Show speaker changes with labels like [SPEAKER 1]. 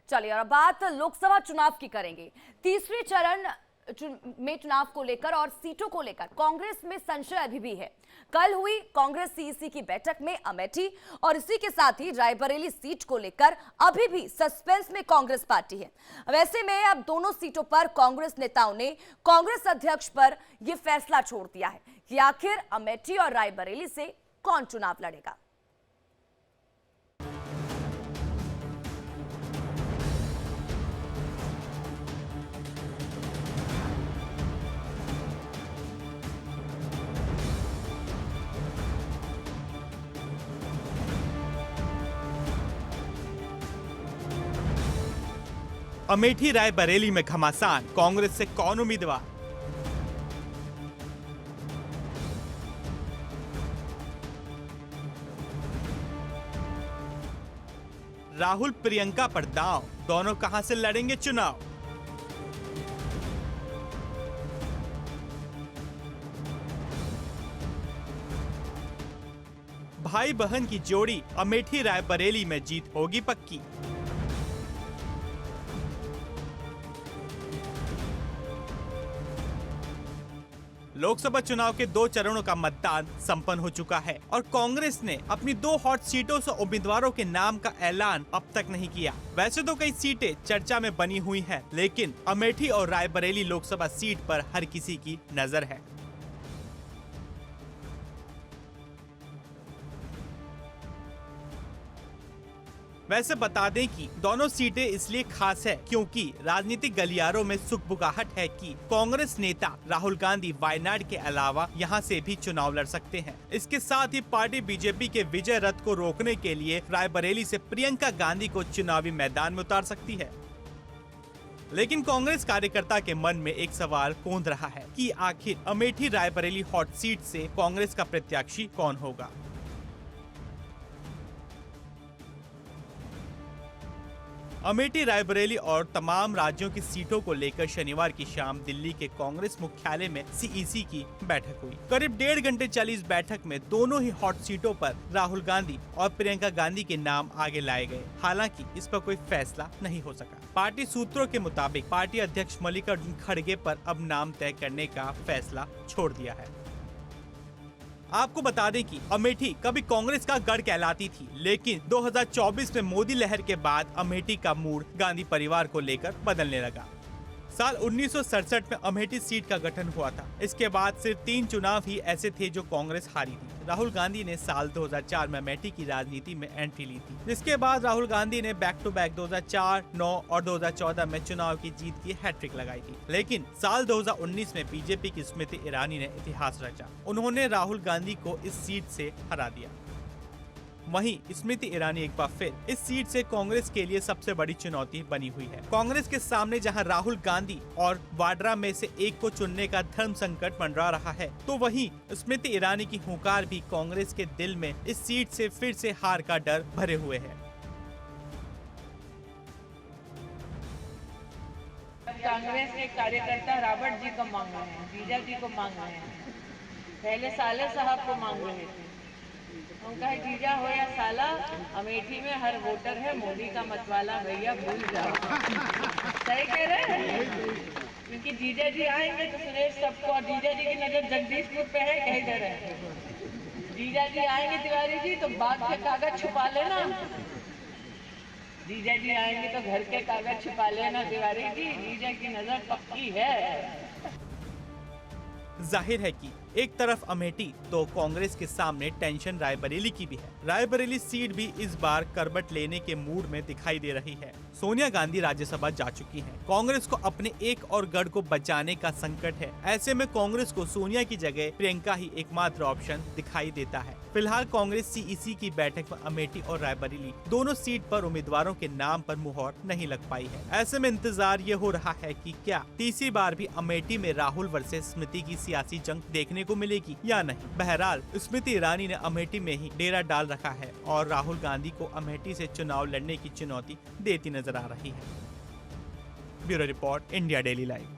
[SPEAKER 1] चलिए और बात लोकसभा चुनाव की करेंगे। तीसरे चरण में चुनाव को लेकर और सीटों को लेकर कांग्रेस में संशय अभी भी है। कल हुई कांग्रेस सीईसी की बैठक में अमेठी और इसी के साथ ही रायबरेली सीट को लेकर अभी भी सस्पेंस में कांग्रेस पार्टी है। वैसे में अब दोनों सीटों पर कांग्रेस नेताओं ने कांग्रेस अध्यक्ष पर यह फैसला छोड़ दिया है कि आखिर अमेठी और रायबरेली से कौन चुनाव लड़ेगा।
[SPEAKER 2] अमेठी रायबरेली में घमासान, कांग्रेस से कौन उम्मीदवार? राहुल प्रियंका पर दांव, दोनों कहां से लड़ेंगे चुनाव? भाई बहन की जोड़ी, अमेठी रायबरेली में जीत होगी पक्की। लोकसभा चुनाव के 2 चरणों का मतदान संपन्न हो चुका है और कांग्रेस ने अपनी 2 हॉट सीटों से उम्मीदवारों के नाम का ऐलान अब तक नहीं किया। वैसे तो कई सीटें चर्चा में बनी हुई हैं, लेकिन अमेठी और रायबरेली लोकसभा सीट पर हर किसी की नजर है। वैसे बता दें कि दोनों सीटें इसलिए खास है क्योंकि राजनीतिक गलियारों में सुगबुगाहट है कि कांग्रेस नेता राहुल गांधी वायनाड के अलावा यहां से भी चुनाव लड़ सकते हैं। इसके साथ ही पार्टी बीजेपी के विजय रथ को रोकने के लिए रायबरेली से प्रियंका गांधी को चुनावी मैदान में उतार सकती है। लेकिन कांग्रेस कार्यकर्ता के मन में एक सवाल कौंध रहा है कि आखिर अमेठी रायबरेली हॉट सीट से कांग्रेस का प्रत्याशी कौन होगा। अमेठी रायबरेली और तमाम राज्यों की सीटों को लेकर शनिवार की शाम दिल्ली के कांग्रेस मुख्यालय में सीईसी की बैठक हुई। करीब 1.5 घंटे चली इस बैठक में दोनों ही हॉट सीटों पर राहुल गांधी और प्रियंका गांधी के नाम आगे लाए गए। हालांकि इस पर कोई फैसला नहीं हो सका। पार्टी सूत्रों के मुताबिक पार्टी अध्यक्ष मल्लिकार्जुन खड़गे पर अब नाम तय करने का फैसला छोड़ दिया है। आपको बता दें कि अमेठी कभी कांग्रेस का गढ़ कहलाती थी, लेकिन 2024 में मोदी लहर के बाद अमेठी का मूड गांधी परिवार को लेकर बदलने लगा। साल 1967 में अमेठी सीट का गठन हुआ था। इसके बाद सिर्फ 3 चुनाव ही ऐसे थे जो कांग्रेस हारी थी। राहुल गांधी ने साल 2004 में अमेठी की राजनीति में एंट्री ली थी, जिसके बाद राहुल गांधी ने बैक टू बैक 2004, 9 और 2014 में चुनाव की जीत की हैट्रिक लगाई थी। लेकिन साल 2019 में बीजेपी की स्मृति ईरानी ने इतिहास रचा। उन्होंने राहुल गांधी को इस सीट से हरा दिया। वहीं स्मृति ईरानी एक बार फिर इस सीट से कांग्रेस के लिए सबसे बड़ी चुनौती बनी हुई है। कांग्रेस के सामने जहां राहुल गांधी और वाड्रा में से एक को चुनने का धर्म संकट मंडरा रहा है, तो वहीं स्मृति ईरानी की हुंकार भी कांग्रेस के दिल में इस सीट से फिर से हार का डर भरे हुए है।
[SPEAKER 3] कांग्रेस के कार्यकर्ता रॉबर्ट जी को मांग रहे हैं, जीजा जी को मांग रहे हैं, पहले साले साहब को मांग रहे थे। उनका है जीजा हो या साला, अमेठी में हर वोटर है मोदी का मतवाला, भैया भूल जाओ। सही कह रहे हैं, क्योंकि जीजा जी आएंगे तो सुरेश सबको, और जीजा जी की नजर जगदीशपुर पे है, कह दे रहे हैं। जीजा जी आएंगे तिवारी जी तो बाग के कागज छुपा लेना। जीजा जी आएंगे तो घर के कागज छुपा लेना तिवारी जी, जीजा की नजर पक्की है।
[SPEAKER 2] जाहिर है कि एक तरफ अमेठी तो कांग्रेस के सामने टेंशन रायबरेली की भी है। रायबरेली सीट भी इस बार करवट लेने के मूड में दिखाई दे रही है। सोनिया गांधी राज्यसभा जा चुकी हैं। कांग्रेस को अपने एक और गढ़ को बचाने का संकट है। ऐसे में कांग्रेस को सोनिया की जगह प्रियंका ही एकमात्र ऑप्शन दिखाई देता है। फिलहाल कांग्रेस सीईसी की बैठक में अमेठी और रायबरेली दोनों सीट पर उम्मीदवारों के नाम पर मुहर नहीं लग पाई है। ऐसे में इंतजार ये हो रहा है कि क्या तीसरी बार भी अमेठी में राहुल वर्सेस स्मृति की सियासी जंग देखने को मिलेगी या नहीं। बहरहाल स्मृति ईरानी ने अमेठी में ही डेरा डाल रखा है और राहुल गांधी को अमेठी से चुनाव लड़ने की चुनौती देती नजर आ रही है। Bureau report, India daily live.